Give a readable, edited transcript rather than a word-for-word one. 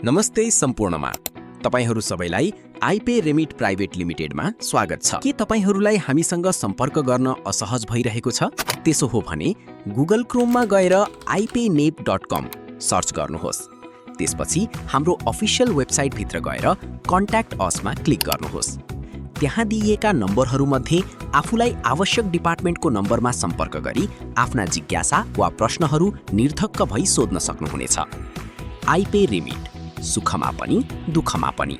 नमस्ते सम्पूर्णमा तपाईहरू सबैलाई आइपे रेमिट प्राइभेट लिमिटेडमा स्वागत छ। के तपाईहरूलाई हामीसँग सम्पर्क गर्न असहज भइरहेको छ? त्यसो हो भने गुगल क्रोममा गएर ipaynep.com सर्च गर्नुहोस्। त्यसपछि हाम्रो अफिसियल वेबसाइट भित्र गएर कन्ट्याक्ट असमा क्लिक गर्नुहोस्। त्यहाँ दिइएका नम्बरहरूमध्ये आफूलाई आवश्यक डिपार्टमेन्टको नम्बरमा सम्पर्क गरी आफ्ना जिज्ञासा वा प्रश्नहरू निर्धक्क भई सोध्न सक्नुहुनेछ। आइपे रेमिट, सुखमा पनि दुःखमा पनि।